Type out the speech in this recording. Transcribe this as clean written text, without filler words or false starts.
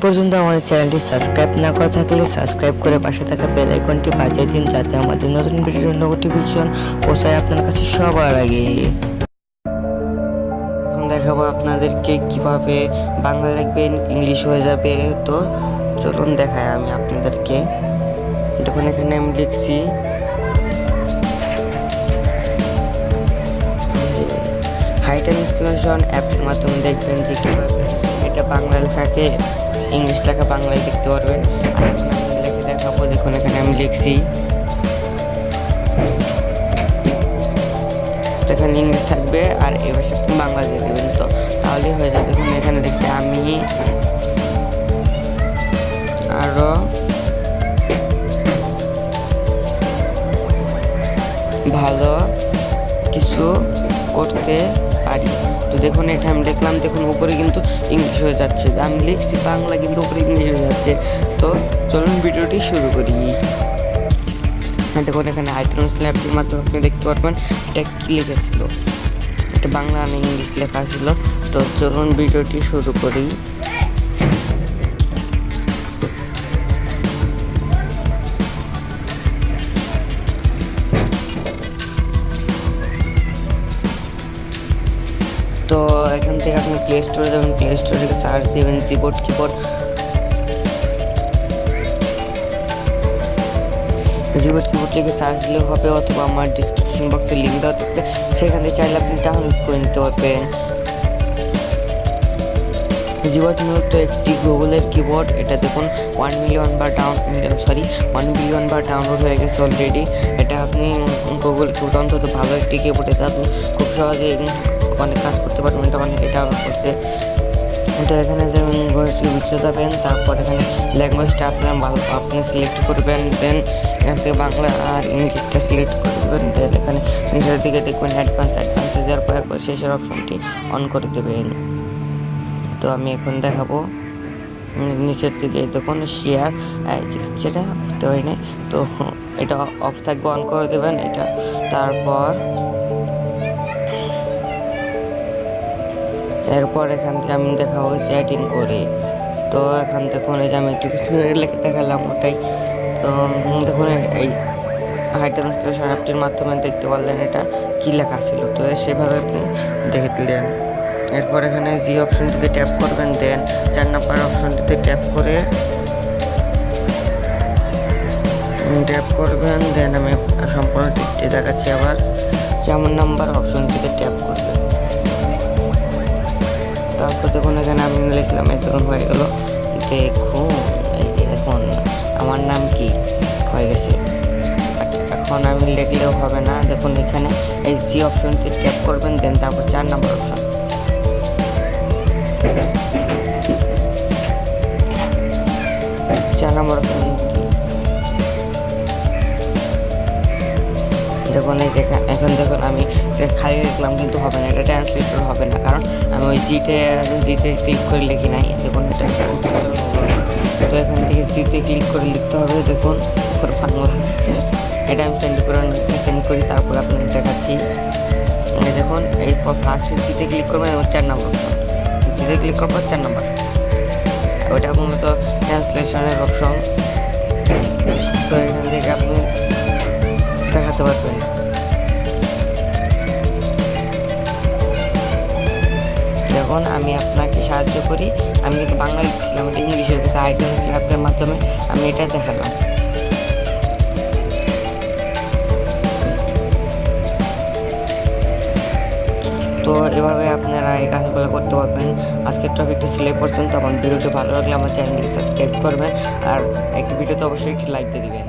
পর্যন্ত আমাদের চ্যানেলটি সাবস্ক্রাইব না করা থাকলে সাবস্ক্রাইব করে পাশে থাকা বেল আইকনটি বাজিয়ে দিন, যাতে আমাদের নতুন ভিডিওর নোটিফিকেশন পৌঁছায় আপনার কাছে সবার আগে। এখন দেখাবো আপনাদেরকে কিভাবে বাংলা লিখবেন ইংলিশ হয়ে যাবে। তো চলুন দেখায় আমি আপনাদেরকে। দেখুন এখানে আমি লিখছি হাইট ইনস্টলেশন অ্যাপের মাধ্যমে দেখবেন যে কীভাবে এটা বাংলা লেখাকে ইংলিশ লেখা বাংলায় দেখতে পারবেন। আর এখন আমি লিখে দেখাবো। দেখুন এখানে আমি লিখছি, এখানে ইংলিশ থাকবে আর এই ভাষা বাংলা দিয়ে দেবেন, তো তাহলেই হয়ে যাবে। দেখুন এখানে দেখছি আমি আরো ভালো কিছু করতে পারি। তো দেখুন এটা আমি লিখলাম, দেখুন উপরে কিন্তু ইংলিশ হয়ে যাচ্ছে। আমি লিখছি বাংলা কিন্তু উপরে ইংলিশ হয়ে যাচ্ছে। তো চলুন ভিডিওটি শুরু করি। দেখুন এখানে আইটেমস ল্যাবটির মাধ্যমে আপনি দেখতে পারবেন এটা কী লিখেছিল, এটা বাংলা আর ইংলিশ লেখা ছিল। তো চলুন ভিডিওটি শুরু করি। তো এখান থেকে আপনি প্লে স্টোরে যাবেন, প্লে স্টোরে থেকে সার্চ দেবেন কিবোর্ড লিখে সার্চ দিলেও হবে, অথবা আমার ডিসক্রিপশন বক্সে লিঙ্ক দেওয়া থাকবে, সেখান থেকে চাইলে আপনি ডাউনলোড করে নিতে পারবেন। জিবোর্ড মূলত একটি গুগলের কিবোর্ড। এটা দেখুন 1 বিলিয়ন বার ডাউনলোড হয়ে গেছে অলরেডি। এটা আপনি গুগল কিবোর্ড অন্তত ভালো একটি কিবোর্ড, এটা আপনি খুব সহজেই অনেক কাজ করতে পারবেন। এটা অনেকে ডাউনলোড করছে। এটা এখানে যেমন ভিতরে যাবেন, তারপর এখানে ল্যাঙ্গুয়েজটা আপনি সিলেক্ট করবেন। দেন এখান থেকে বাংলা আর ইংলিশটা সিলেক্ট করবেন। দেন এখানে নিচের দিকে দেখবেন অ্যাডভান্স যাওয়ার পর একবার শেষের অপশনটি অন করে দেবেন। তো আমি এখন দেখাবো নিচের দিকে দেখুন শেয়ার, যেটা বুঝতে পারি না, তো এটা অফ থাকবে, অন করে দেবেন এটা। এরপর এখান থেকে আমি দেখাবো চ্যাটিং করে। তো এখান দেখুন এই যে আমি একটু কিছু লিখে দেখালাম ওটাই। তো দেখুন এই হাইট ইনস্টলেশন অ্যাপটির মাধ্যমে দেখতে পারলেন এটা কী লেখা ছিল। তো সেভাবে আপনি দেখে দিলেন। এরপর এখানে জি অপশনটিতে ট্যাপ করবেন, দেন 4 নাম্বার অপশনটিতে ট্যাপ করবেন। দেন আমি সম্পূর্ণ টিকটি দেখাচ্ছি আবার। 4 নাম্বার অপশনটিতে ট্যাপ করবেন। তারপর দেখুন এখানে আমি লিখলাম, দেখুন হয়ে গেল। দেখুন এই যে দেখুন আমার নাম কি হয়ে গেছে। এখন আমি লিখলেও হবে না। দেখুন এখানে এই জি অপশনটি ট্যাপ করবেন, দেন তারপর 4 নাম্বার অপশন। দেখুন এখন দেখুন আমি খালি লিখলাম কিন্তু হবে না, এটা ট্রান্সলেশন হবে না, কারণ আমি ওই জিতে ক্লিক করে লিখি নাই। দেখুন এটা ট্রান্সলেশন হবে না। তো এখান থেকে জিতে ক্লিক করে লিখতে হবে। দেখুন বাংলা এটা আমি সেন্ড করি, তারপর আপনাকে দেখাচ্ছি। দেখুন এই ফার্স্টে জিতে ক্লিক করবেন, 4 নম্বর জিতে ক্লিক করবেন 4 নম্বর, ওইটা মূলত ট্রান্সলেশনের অপশন। তো এখান থেকে আপনি দেখাতে পারবেন। এখন আমি আপনাকে সাহায্য করি। আমি কিন্তু বাংলা লিখছিলাম, এটা ইংলিশ হয়ে গেছে। আইটেম অ্যাপের মাধ্যমে আমি এটা দেখালাম। তো এভাবে আপনারা এই কাজগুলো করতে পারবেন। আজকের টপিকটা ছিল এই পর্যন্ত। আমার ভিডিওটি ভালো লাগলে আমার চ্যানেলটি সাবস্ক্রাইব করবেন, আর একটি ভিডিওতে অবশ্যই একটি লাইক দিয়ে দিবেন।